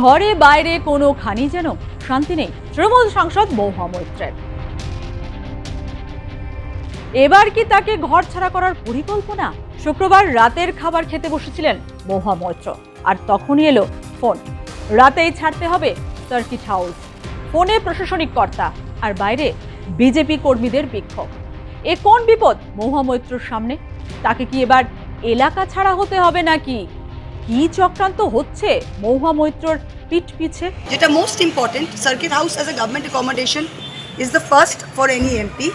ঘরে বাইরে কোনো খানি যেন শান্তি নেই তৃণমূল সাংসদ মহুয়া মৈত্রের। এবার কি তাকে ঘর ছাড়া করার পরিকল্পনা? শুক্রবার রাতের খাবার খেতে বসেছিলেন মহুয়া মৈত্র, আর তখনই এলো ফোন। রাতেই ছাড়তে হবে সার্কিট হাউস। ফোনে প্রশাসনিক কর্তা, আর বাইরে বিজেপি কর্মীদের বিক্ষোভ। এ কোন বিপদ মহুয়া মৈত্রর সামনে? তাকে কি এবার এলাকা ছাড়া হতে হবে নাকি? কি চক্রান্ত হচ্ছে মহুয়া মৈত্রর পিঠ পিছে? যেটা most important, circuit house as a government accommodation is the first for any MP.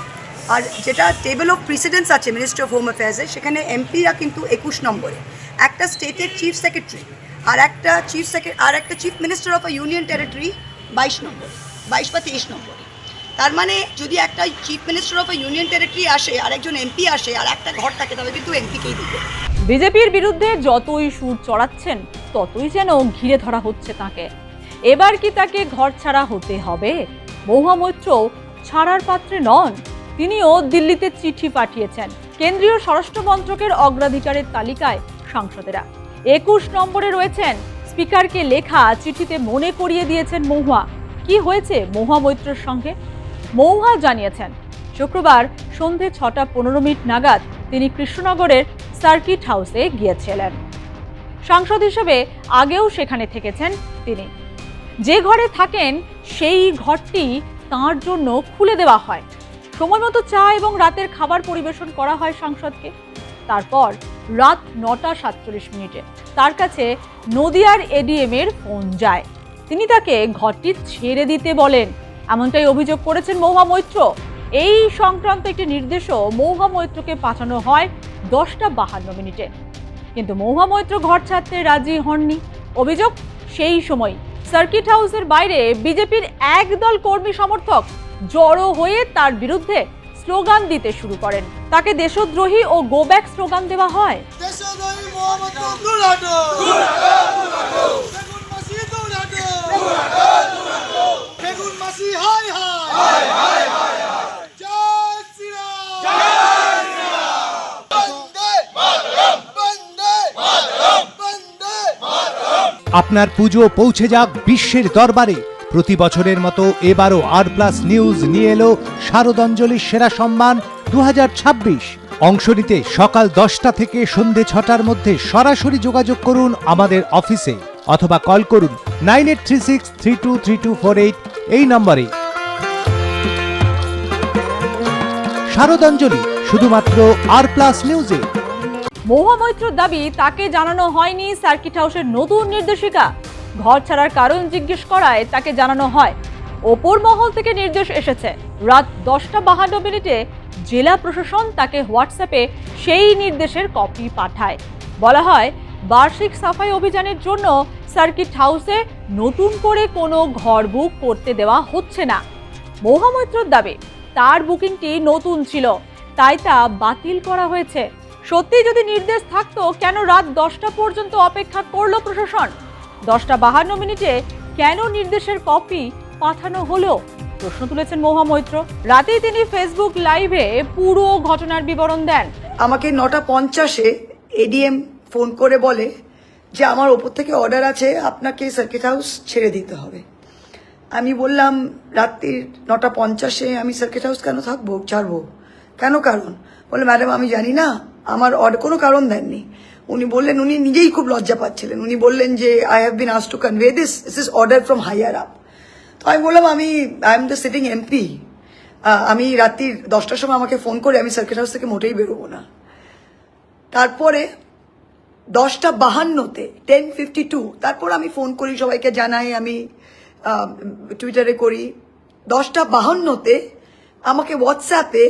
আর যেটা টেবল অফ প্রিসিডেন্স আছে মিনিস্ট্রি অফ হোম অ্যাফেয়ার্সে, সেখানে এমপিরা কিন্তু 21 নম্বরে, একটা স্টেটের চিফ সেক্রেটারি আর একটা chief minister of a union territory 22 নম্বর, 22 বা 23 নম্বর। তার মানে যদি একটা chief minister of a union territory আসে আর একজন এমপি আসে আর একটা ঘর থাকে, তবে কিন্তু এমপিকেই দিবে। বিজেপির বিরুদ্ধে যতই সুর চড়াচ্ছেন ততই যেন ঘিরে ধরা হচ্ছে তাকে। এবার কি তাকে ঘর ছাড়া হতে হবে? মহুয়া মৈত্র ছাড়ার পাত্রে নন। তিনিও দিল্লিতে চিঠি পাঠিয়েছেন। কেন্দ্রীয় স্বরাষ্ট্র মন্ত্রকের অগ্রাধিকারের তালিকায় সাংসদেরা 21 নম্বরে রয়েছেন। স্পিকারকে লেখা চিঠিতে মনে করিয়ে দিয়েছেন মহুয়া। কি হয়েছে মহুয়া মৈত্রের সঙ্গে? মহুয়া জানিয়েছেন, শুক্রবার সন্ধে 6:15 নাগাদ তিনি কৃষ্ণনগরের সার্কিট হাউসে গিয়েছিলেন। সাংসদ হিসেবে আগেও সেখানে থেকেছেন তিনি। যে ঘরে থাকেন সেই ঘরটি তাঁর জন্য খুলে দেওয়া হয়। সময় মতো চা এবং রাতের খাবার পরিবেশন করা হয় সাংসদকে। তারপর রাত 9:47 তার কাছে নদিয়ার এডিএম এর ফোন যায়। তিনি তাকে ঘরটি ছেড়ে দিতে বলেন, এমনটাই অভিযোগ করেছেন মহুয়া মৈত্র। এই সংক্রান্ত একটি নির্দেশও মহুয়া মৈত্রকে পাঠানো হয় 10:52। কিন্তু মহুয়া মৈত্র ঘর ছাড়তে রাজি হননি। অভিযোগ, সেই সময় সার্কিট হাউসের বাইরে বিজেপির একদল কর্মী সমর্থক জড়ো হয়ে তার বিরুদ্ধে স্লোগান দিতে শুরু করেন। তাকে দেশদ্রোহী ও গো ব্যাক স্লোগান দেওয়া হয়। আপনার পুজো পৌঁছে যাক বিশ্বের দরবারে। প্রতি বছরের মতো এবারও আর+ নিউজ নিয়ে এলো শারদাঞ্জলির সেরা সম্মান 2026। অংশ নিতে সকাল 10টা থেকে সন্ধে 6টার মধ্যে সরাসরি যোগাযোগ করুন আমাদের অফিসে, অথবা কল করুন 9836323248 এই নম্বরে। শারদাঞ্জলি শুধুমাত্র আর+ নিউজে। মহুয়া মৈত্রর দাবি, তাকে জানানো হয়নি সার্কিট হাউসের নতুন নির্দেশিকা। ঘর ছাড়ার কারণ জিজ্ঞেস করায় তাকে জানানো হয় ওপর মহল থেকে নির্দেশ এসেছে। রাত 10:52 জেলা প্রশাসন তাকে হোয়াটসঅ্যাপে সেই নির্দেশের কপি পাঠায়। বলা হয়, বার্ষিক সাফাই অভিযানের জন্য সার্কিট হাউসে নতুন করে কোনো ঘর বুক করতে দেওয়া হচ্ছে না। মহুয়া মৈত্রর দাবি, তার বুকিংটি নতুন ছিল, তাই তা বাতিল করা হয়েছে। সত্যি যদি নির্দেশ থাকতো, কেন রাত 10টা পর্যন্ত অপেক্ষা করলো প্রশাসন? 10:52 কেন নির্দেশের কপি পাঠানো হলো? প্রশ্ন তুলেছেন মহুয়া মৈত্র। রাতেই তিনি ফেসবুক লাইভে পুরো ঘটনার বিবরণ দেন। আমাকে 9:50 এডিএম ফোন করে বলে যে আমার ওপর থেকে অর্ডার আছে, আপনাকে সার্কিট হাউস ছেড়ে দিতে হবে। আমি বললাম, রাত্রির 9:50 আমি সার্কিট হাউস কেন থাকবো, ছাড়বো কেন? কারণ বলে, ম্যাডাম আমি জানি না, আমার কোনো কারণ দেননি। উনি বললেন, উনি নিজেই খুব লজ্জা পাচ্ছিলেন। উনি বললেন যে I have been asked to convey this is order from higher up. তো আমি বললাম, I am the sitting MP, আমি রাত্রি 10টার সময় আমাকে ফোন করে আমি সার্কিট হাউস থেকে মোটেই বেরোবো না। তারপরে 10:52 10:52 তারপর আমি ফোন করি, সবাইকে জানাই, আমি টুইটারে করি। 10:52 আমাকে হোয়াটসঅ্যাপে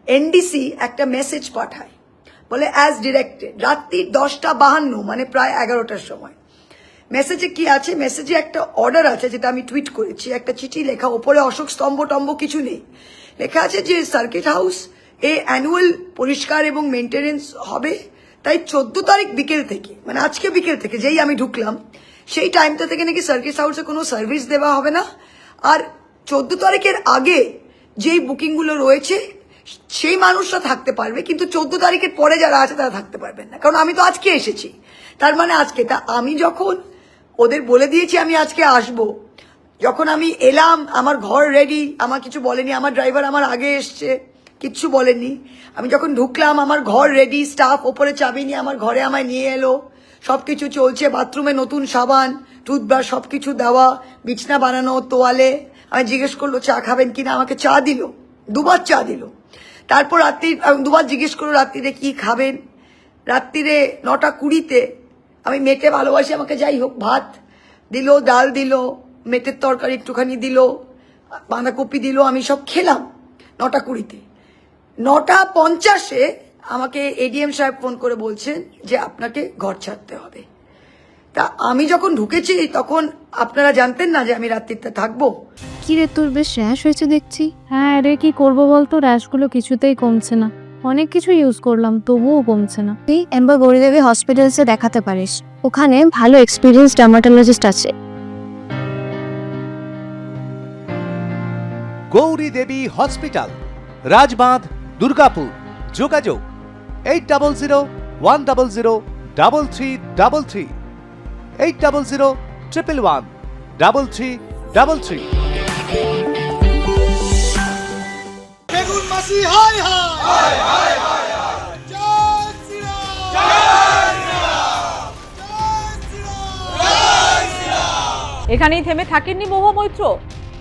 এনডিসি একটা মেসেজ পাঠায়, বলে অ্যাজ ডিরেক্টেড। রাত্রি 10:52 মানে প্রায় 11টার সময়। মেসেজে কি আছে? মেসেজে একটা অর্ডার আছে, যেটা আমি টুইট করেছি, একটা চিঠি লেখা, ওপরে অশোক স্তম্ভ টম্ব কিছু নেই, লেখা আছে যে সার্কিট হাউস অ্যানুয়াল পরিষ্কার এবং মেনটেনেন্স হবে, তাই 14 তারিখ বিকেল থেকে, মানে আজকে বিকেল থেকে যেই আমি ঢুকলাম, সেই টাইমটা থেকে নাকি সার্কিট হাউসে কোনো সার্ভিস দেওয়া হবে না। আর 14 তারিখের আগে যেই বুকিংগুলো রয়েছে সেই মানুষরা থাকতে পারবে, কিন্তু 14 তারিখের পরে যারা আছে তারা থাকতে পারবেন না, কারণ আমি তো আজকে এসেছি। তার মানে আজকে আমি যখন ওদের বলে দিয়েছি আমি আজকে আসব, যখন আমি এলাম আমার ঘর রেডি, আমার কিছু বলেনি, আমার ড্রাইভার আমার আগে এসছে, কিচ্ছু বলেনি। আমি যখন ঢুকলাম আমার ঘর রেডি, স্টাফ ওপরে চাবি নিয়ে আমার ঘরে আমায় নিয়ে এলো, সবকিছু চলছে, বাথরুমে নতুন সাবান, টুথব্রাশ সবকিছু দেওয়া, বিছনা বানানো, তোয়ালে। আমি জিজ্ঞেস করলো চা খাবেন কিনা, আমাকে চা দিল, 2 বার চা দিল। তারপর রাত্রি 2 বার জিজ্ঞেস করলো রাত্রিরে কি খাবেন। রাত্রিরে 9:20-তে, আমি মেটে ভালোবাসি, আমাকে যাই হোক ভাত দিল, ডাল দিল, মেটের তরকারি একটুখানি দিল, বাঁধাকপি দিল, আমি সব খেলাম 9:20-তে। 9:50-এ আমাকে এডিএম সাহেব ফোন করে বলছেন যে আপনাকে ঘর ছাড়তে হবে। তা আমি যখন ঢুকেছি তখন আপনারা জানতেন না যে আমি রাত্রিতে থাকবো। কি রে, তোর বেশ র্যাশ হয়েছে দেখছি। হ্যাঁ রে, কি করবো বলতো, র্যাশগুলো কিছুতেই কমছে না। অনেক কিছু ইউজ করলাম তবুও কমছে না। তুই এম্বার গৌরীদেবী হসপিটালসে দেখাতে পারিস, ওখানে ভালো এক্সপিরিয়েন্স ডার্মাটোলজিস্ট আছে। গৌরী দেবী হসপিটাল, রাজবাঁধ, দুর্গাপুর। যোগাযোগ 8001003333, 8001113333। বেগুন মাসি হাই হাই হাই হাই জয় শ্রীরাম জয় শ্রীরাম জয় শ্রীরাম জয় শ্রীরাম। এখানেই থেমে থাকেননি মহুয়া মৈত্র।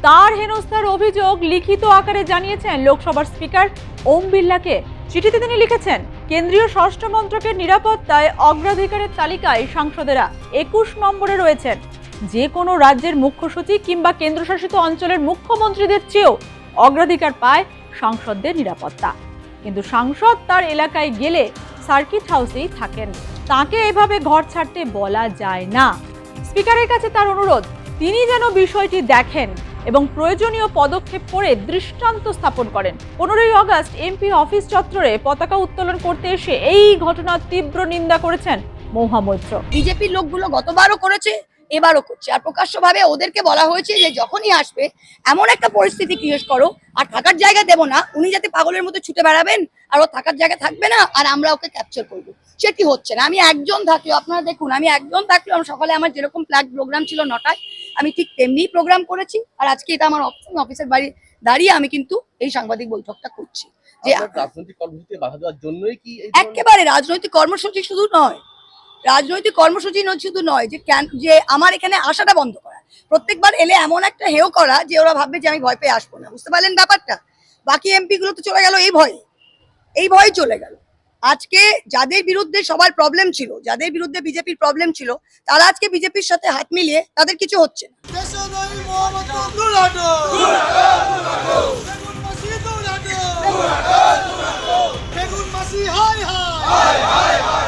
তার হেনস্থার অভিযোগ লিখিত আকারে জানিয়েছেন লোকসভার স্পিকার ওম বিড়লাকে। চিঠিতে তিনি লিখেছেন, কেন্দ্রীয় স্বরাষ্ট্র মন্ত্রকের নিরাপত্তায় অগ্রাধিকারের তালিকায় সাংসদেরা 21 নম্বরে রয়েছেন। যে কোনো রাজ্যের মুখ্য সচিব কিংবা কেন্দ্রশাসিত অঞ্চলের মুখ্যমন্ত্রীদের চেয়েও অগ্রাধিকার পায় সাংসদদের নিরাপত্তা। কিন্তু সাংসদ তার এলাকায় গেলে সার্কিট হাউসেই থাকেন, তাকে এভাবে ঘর ছাড়তে বলা যায় না। স্পিকারের কাছে তার অনুরোধ, তিনি যেন বিষয়টি দেখেন এবং প্রয়োজনীয় পদক্ষেপ করে দৃষ্টান্ত স্থাপন করেন। 15ই আগস্ট এমপি অফিস চত্বরে পতাকা উত্তোলন করতে এসে এই ঘটনার তীব্র নিন্দা করেছেন মহুয়া মৈত্র। বিজেপির লোকগুলো গতবারও করেছে, এবারও করছে, আর প্রকাশ্যভাবে ওদেরকে বলা হয়েছে যে যখনই আসবে এমন একটা পরিস্থিতি ক্রিয়েট করো আর থাকার জায়গা দেবো না, উনি যাতে পাগলের মতো ছুটে বেড়াবেন আর ও থাকার জায়গা থাকবে না আর আমরা ওকে ক্যাপচার করবো। সেটি হচ্ছে না। আমি একজন থাকলেও, আপনারা দেখুন, আমি একজন থাকলেও সকালে আমার যেরকম ফ্ল্যাগ প্রোগ্রাম ছিল 9টায়, আমি ঠিক তেমনি প্রোগ্রাম করেছি। আর আজকে এটা আমার অফিসের বাড়ি দাঁড়িয়ে আমি কিন্তু এই সাংবাদিক বৈঠকটা করছি। যে রাজনৈতিক কর্মসূচিতে বাধা দেওয়ার জন্যই কি একেবারে রাজনৈতিক কর্মসূচি শুধু নয়, রাজনৈতিক কর্মসূচি শুধু নয় যে আমার এখানে আসাটা বন্ধ করা, প্রত্যেকবার এলে এমন একটা হেও করা যে ওরা ভাববে যে আমি ভয় পেয়ে আসবো না। বুঝতে পারলেন ব্যাপারটা? বাকি এমপি গুলো তো চলে গেল এই ভয়ে চলে গেল। আজকে যাদের বিরুদ্ধে সবার প্রবলেম ছিল, যাদের বিরুদ্ধে বিজেপির প্রবলেম ছিল, তারা আজকে বিজেপির সাথে হাত মিলিয়ে তাদের কিছু হচ্ছে না। দেশদ্রোহী মোহাম্মদ দুলাটো দুলাটো বেগুন মাসি দুলাটো দুলাটো বেগুন মাসি হাই হাই হাই হাই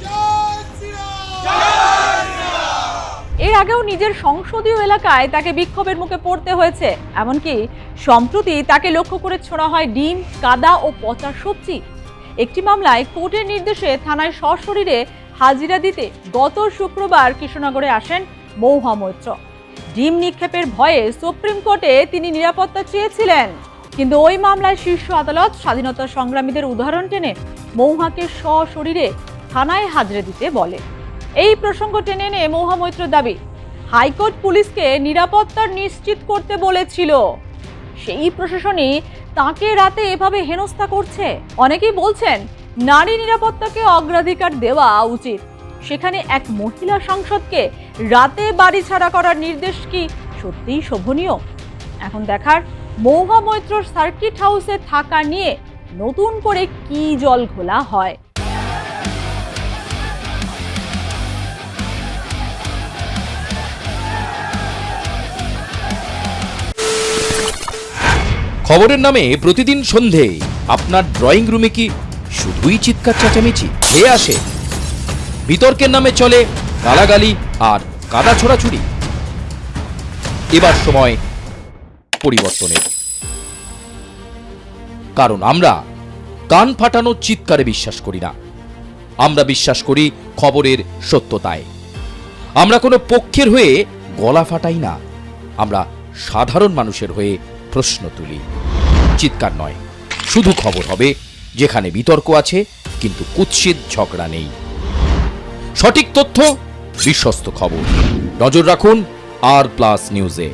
জয় শ্রীরাম জয় শ্রীরাম। এর আগেও নিজের সংসদীয় এলাকায় তাকে বিক্ষোভের মুখে পড়তে হয়েছে। এমনকি সম্প্রতি তাকে লক্ষ্য করে ছোড়া হয় ডিম, কাদা ও পচা সবজি। একটি মামলায় কোর্টের নির্দেশে থানায় সশরীরে হাজিরা দিতে গত শুক্রবার কৃষ্ণনগরে আসেন মহুয়া মৈত্র। ডিম নিক্ষেপের ভয়ে সুপ্রিম কোর্টে তিনি নিরাপত্তা চেয়েছিলেন, কিন্তু ওই মামলায় শীর্ষ আদালত স্বাধীনতা সংগ্রামীদের উদাহরণ টেনে মহুয়াকে সশরীরে থানায় হাজিরা দিতে বলে। এই প্রসঙ্গ টেনে এনে মহুয়া মৈত্রর দাবি, হাইকোর্ট পুলিশকে নিরাপত্তা নিশ্চিত করতে বলেছিল, সেই প্রশাসনই তাকে রাতে এভাবে হেনস্থা করছে। অনেকেই বলছেন নারী নিরাপত্তাকে অগ্রাধিকার দেওয়া উচিত। সেখানে এক মহিলা সাংসদকে রাতে বাড়ি ছাড়া করার নির্দেশ কি সত্যিই শোভনীয়? এখন দেখার মহুয়া মৈত্রর সার্কিট হাউসে থাকা নিয়ে নতুন করে কি জল ঘোলা হয়। খবরের নামে প্রতিদিন সন্ধে আপনার ড্রয়িং রুমে কি শুধুই চিৎকার চেঁচামেচি খেয়ে আসে? বিতর্কের নামে চলে গালাগালি আর কাদা ছোড়াছুড়ি। এবার সময় পরিবর্তনের, কারণ আমরা কান ফাটানো চিৎকারে বিশ্বাস করি না। আমরা বিশ্বাস করি খবরের সত্যতায়। আমরা কোনো পক্ষের হয়ে গলা ফাটাই না, আমরা সাধারণ মানুষের হয়ে প্রশ্ন তুলি, চিৎকার নয়। শুধু খবর হবে যেখানে বিতর্ক আছে কিন্তু কুৎসিত ঝগড়া নেই। সঠিক তথ্য, বিশ্বস্ত খবর। নজর রাখুন আর প্লাস নিউজে।